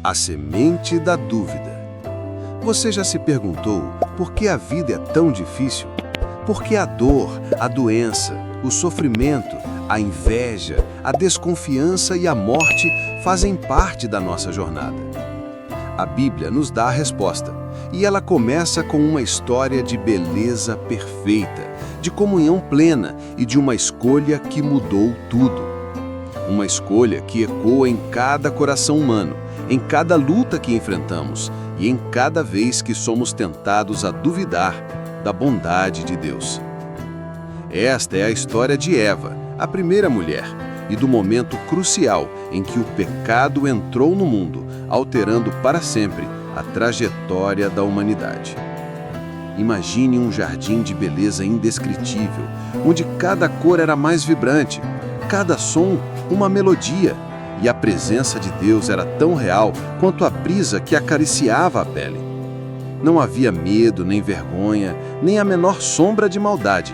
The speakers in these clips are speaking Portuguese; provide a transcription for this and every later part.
A semente da dúvida. Você já se perguntou por que a vida é tão difícil? Por que a dor, a doença, o sofrimento, a inveja, a desconfiança e a morte fazem parte da nossa jornada? A Bíblia nos dá a resposta, e ela começa com uma história de beleza perfeita, de comunhão plena e de uma escolha que mudou tudo. Uma escolha que ecoa em cada coração humano, em cada luta que enfrentamos e em cada vez que somos tentados a duvidar da bondade de Deus. Esta é a história de Eva, a primeira mulher, e do momento crucial em que o pecado entrou no mundo, alterando para sempre a trajetória da humanidade. Imagine um jardim de beleza indescritível, onde cada cor era mais vibrante, cada som uma melodia, e a presença de Deus era tão real quanto a brisa que acariciava a pele. Não havia medo, nem vergonha, nem a menor sombra de maldade.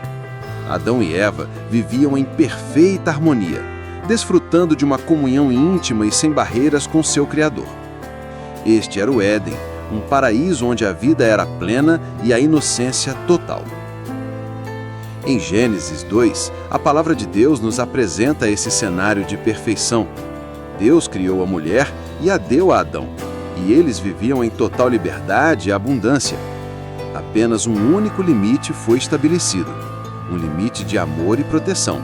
Adão e Eva viviam em perfeita harmonia, desfrutando de uma comunhão íntima e sem barreiras com seu Criador. Este era o Éden, um paraíso onde a vida era plena e a inocência total. Em Gênesis 2, a palavra de Deus nos apresenta esse cenário de perfeição. Deus criou a mulher e a deu a Adão, e eles viviam em total liberdade e abundância. Apenas um único limite foi estabelecido, um limite de amor e proteção.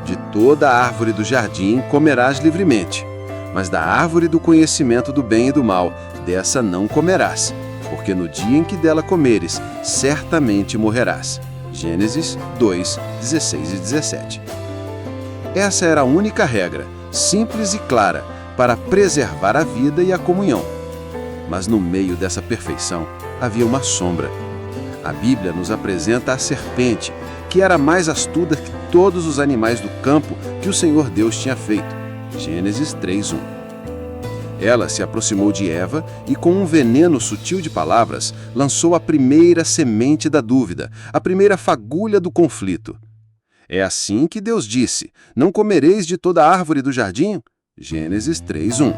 De toda a árvore do jardim comerás livremente, mas da árvore do conhecimento do bem e do mal, dessa não comerás, porque no dia em que dela comeres, certamente morrerás. Gênesis 2, 16 e 17. Essa era a única regra, simples e clara, para preservar a vida e a comunhão. Mas no meio dessa perfeição havia uma sombra. A Bíblia nos apresenta a serpente, que era mais astuta que todos os animais do campo que o Senhor Deus tinha feito. Gênesis 3:1. Ela se aproximou de Eva e, com um veneno sutil de palavras, lançou a primeira semente da dúvida, a primeira fagulha do conflito. É assim que Deus disse: não comereis de toda árvore do jardim? Gênesis 3:1.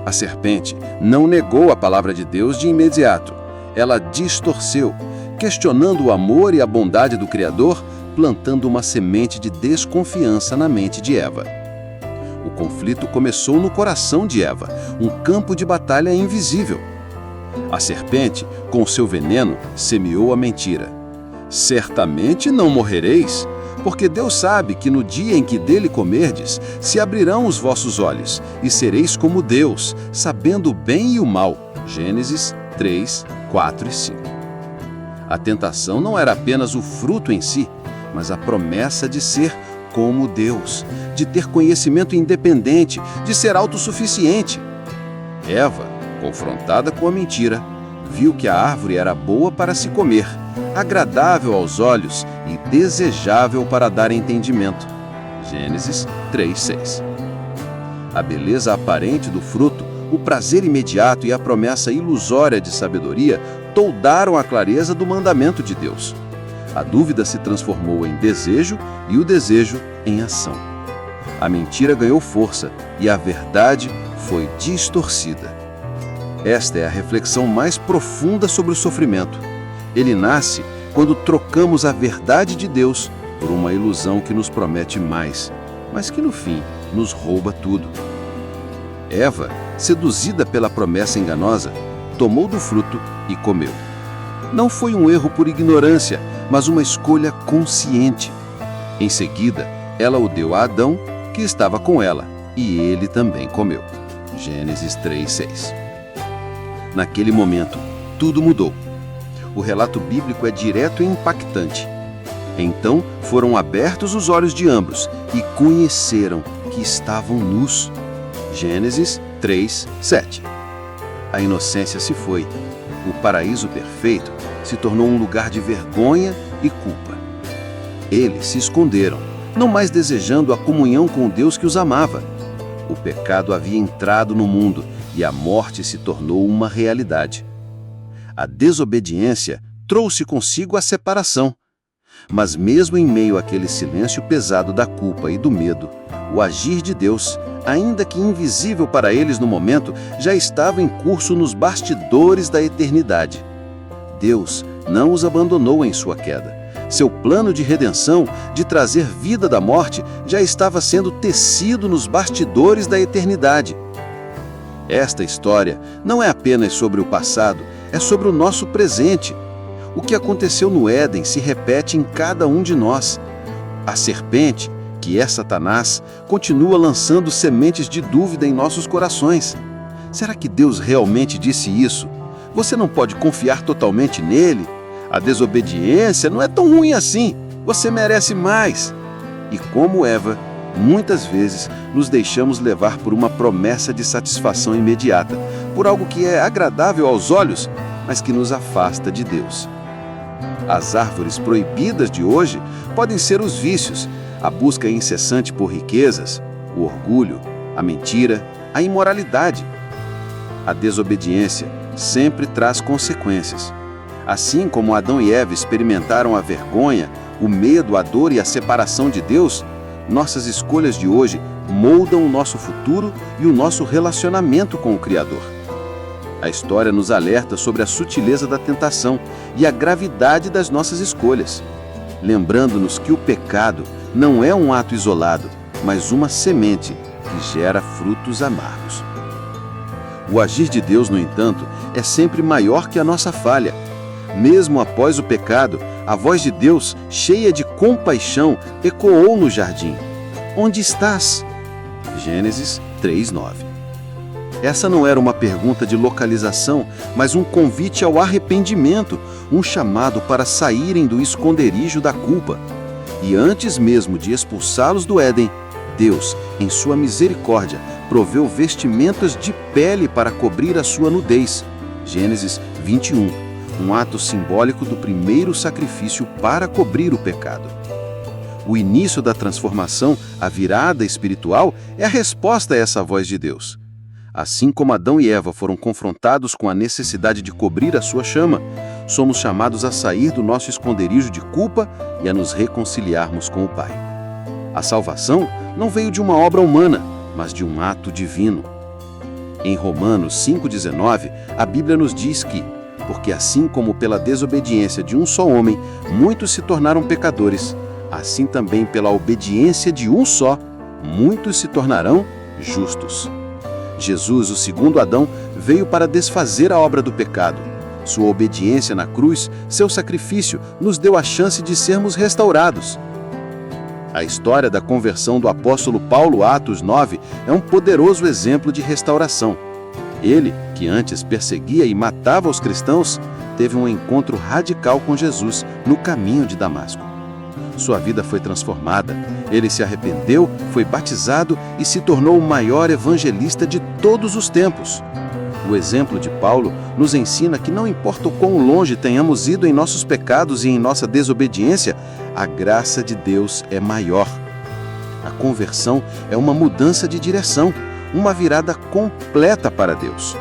A serpente não negou a palavra de Deus de imediato. Ela distorceu, questionando o amor e a bondade do Criador, plantando uma semente de desconfiança na mente de Eva. O conflito começou no coração de Eva, um campo de batalha invisível. A serpente, com seu veneno, semeou a mentira. Certamente não morrereis, porque Deus sabe que no dia em que dele comerdes, se abrirão os vossos olhos, e sereis como Deus, sabendo o bem e o mal. Gênesis 3, 4 e 5. A tentação não era apenas o fruto em si, mas a promessa de ser como Deus, de ter conhecimento independente, de ser autossuficiente. Eva, confrontada com a mentira, viu que a árvore era boa para se comer, agradável aos olhos e desejável para dar entendimento. Gênesis 3:6. A beleza aparente do fruto, o prazer imediato e a promessa ilusória de sabedoria toldaram a clareza do mandamento de Deus. A dúvida se transformou em desejo e o desejo em ação. A mentira ganhou força e a verdade foi distorcida. Esta é a reflexão mais profunda sobre o sofrimento. Ele nasce quando trocamos a verdade de Deus por uma ilusão que nos promete mais, mas que no fim nos rouba tudo. Eva, seduzida pela promessa enganosa, tomou do fruto e comeu. Não foi um erro por ignorância, mas uma escolha consciente. Em seguida, ela o deu a Adão, que estava com ela, e ele também comeu. Gênesis 3:6. Naquele momento, tudo mudou. O relato bíblico é direto e impactante. Então foram abertos os olhos de ambos e conheceram que estavam nus. Gênesis 3:7. A inocência se foi. O paraíso perfeito se tornou um lugar de vergonha e culpa. Eles se esconderam, não mais desejando a comunhão com o Deus que os amava. O pecado havia entrado no mundo e a morte se tornou uma realidade. A desobediência trouxe consigo a separação. Mas mesmo em meio àquele silêncio pesado da culpa e do medo, O agir de Deus, ainda que invisível para eles no momento, já estava em curso nos bastidores da eternidade. Deus não os abandonou em sua queda. Seu plano de redenção, de trazer vida da morte, já estava sendo tecido nos bastidores da eternidade. Esta história não é apenas sobre o passado, é sobre o nosso presente. O que aconteceu no Éden se repete em cada um de nós. A serpente, que é Satanás, continua lançando sementes de dúvida em nossos corações. Será que Deus realmente disse isso? Você não pode confiar totalmente nele? A desobediência não é tão ruim assim. Você merece mais. E como Eva, muitas vezes nos deixamos levar por uma promessa de satisfação imediata, por algo que é agradável aos olhos, mas que nos afasta de Deus. As árvores proibidas de hoje podem ser os vícios, a busca incessante por riquezas, o orgulho, a mentira, a imoralidade. A desobediência sempre traz consequências. Assim como Adão e Eva experimentaram a vergonha, o medo, a dor e a separação de Deus, nossas escolhas de hoje moldam o nosso futuro e o nosso relacionamento com o Criador. A história nos alerta sobre a sutileza da tentação e a gravidade das nossas escolhas, lembrando-nos que o pecado não é um ato isolado, mas uma semente que gera frutos amargos. O agir de Deus, no entanto, é sempre maior que a nossa falha. Mesmo após o pecado, a voz de Deus, cheia de compaixão, ecoou no jardim. Onde estás? Gênesis 3:9. Essa não era uma pergunta de localização, mas um convite ao arrependimento, um chamado para saírem do esconderijo da culpa. E antes mesmo de expulsá-los do Éden, Deus, em sua misericórdia, proveu vestimentas de pele para cobrir a sua nudez. Gênesis 21. Um ato simbólico do primeiro sacrifício para cobrir o pecado. O início da transformação, a virada espiritual, é a resposta a essa voz de Deus. Assim como Adão e Eva foram confrontados com a necessidade de cobrir a sua chama, somos chamados a sair do nosso esconderijo de culpa e a nos reconciliarmos com o Pai. A salvação não veio de uma obra humana, mas de um ato divino. Em Romanos 5,19, a Bíblia nos diz que, porque assim como pela desobediência de um só homem, muitos se tornaram pecadores, assim também pela obediência de um só, muitos se tornarão justos. Jesus, o segundo Adão, veio para desfazer a obra do pecado. Sua obediência na cruz, seu sacrifício, nos deu a chance de sermos restaurados. A história da conversão do apóstolo Paulo, Atos 9, é um poderoso exemplo de restauração. Ele, que antes perseguia e matava os cristãos, teve um encontro radical com Jesus no caminho de Damasco. Sua vida foi transformada, ele se arrependeu, foi batizado e se tornou o maior evangelista de todos os tempos. O exemplo de Paulo nos ensina que não importa o quão longe tenhamos ido em nossos pecados e em nossa desobediência, a graça de Deus é maior. A conversão é uma mudança de direção, uma virada completa para Deus.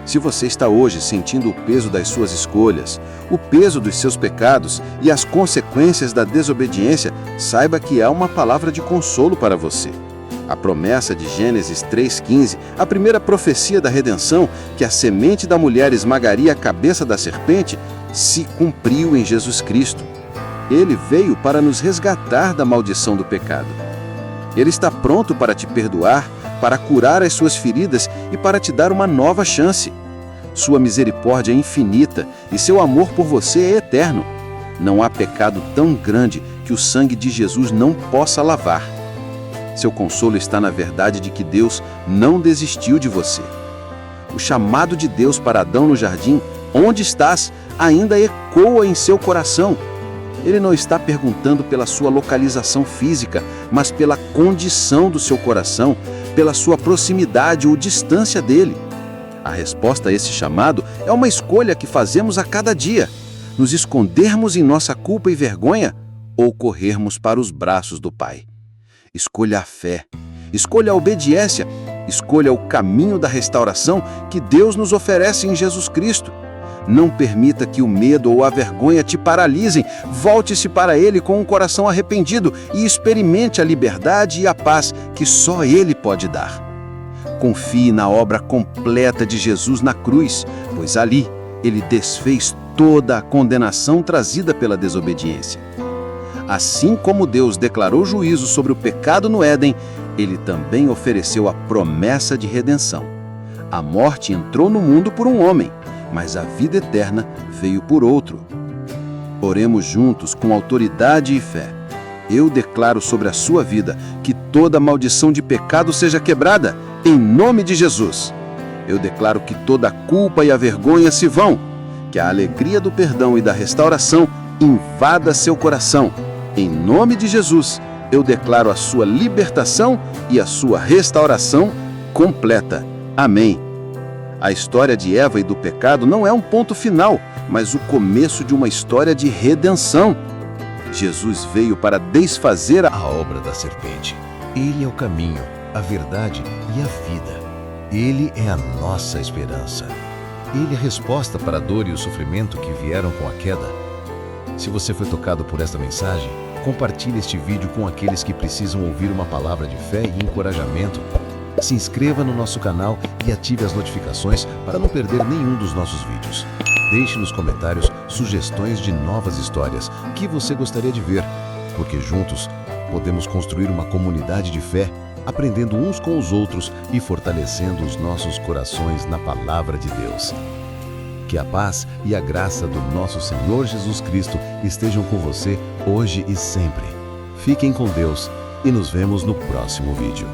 Se você está hoje sentindo o peso das suas escolhas, o peso dos seus pecados e as consequências da desobediência, saiba que há uma palavra de consolo para você. A promessa de Gênesis 3,15, a primeira profecia da redenção, que a semente da mulher esmagaria a cabeça da serpente, se cumpriu em Jesus Cristo. Ele veio para nos resgatar da maldição do pecado. Ele está pronto para te perdoar, para curar as suas feridas e para te dar uma nova chance. Sua misericórdia é infinita e seu amor por você é eterno. Não há pecado tão grande que o sangue de Jesus não possa lavar. Seu consolo está na verdade de que Deus não desistiu de você. O chamado de Deus para Adão no jardim, onde estás, ainda ecoa em seu coração. Ele não está perguntando pela sua localização física, mas pela condição do seu coração, pela sua proximidade ou distância dele. A resposta a esse chamado é uma escolha que fazemos a cada dia: nos escondermos em nossa culpa e vergonha ou corrermos para os braços do Pai. Escolha a fé, escolha a obediência, escolha o caminho da restauração que Deus nos oferece em Jesus Cristo. Não permita que o medo ou a vergonha te paralisem. Volte-se para Ele com um coração arrependido e experimente a liberdade e a paz que só Ele pode dar. Confie na obra completa de Jesus na cruz, pois ali Ele desfez toda a condenação trazida pela desobediência. Assim como Deus declarou juízo sobre o pecado no Éden, Ele também ofereceu a promessa de redenção. A morte entrou no mundo por um homem, mas a vida eterna veio por outro. Oremos juntos com autoridade e fé. Eu declaro sobre a sua vida que toda maldição de pecado seja quebrada, em nome de Jesus. Eu declaro que toda a culpa e a vergonha se vão, que a alegria do perdão e da restauração invada seu coração. Em nome de Jesus, eu declaro a sua libertação e a sua restauração completa. Amém. A história de Eva e do pecado não é um ponto final, mas o começo de uma história de redenção. Jesus veio para desfazer a obra da serpente. Ele é o caminho, a verdade e a vida. Ele é a nossa esperança. Ele é a resposta para a dor e o sofrimento que vieram com a queda. Se você foi tocado por esta mensagem, compartilhe este vídeo com aqueles que precisam ouvir uma palavra de fé e encorajamento. Se inscreva no nosso canal e ative as notificações para não perder nenhum dos nossos vídeos. Deixe nos comentários sugestões de novas histórias que você gostaria de ver, porque juntos podemos construir uma comunidade de fé, aprendendo uns com os outros e fortalecendo os nossos corações na palavra de Deus. Que a paz e a graça do nosso Senhor Jesus Cristo estejam com você hoje e sempre. Fiquem com Deus e nos vemos no próximo vídeo.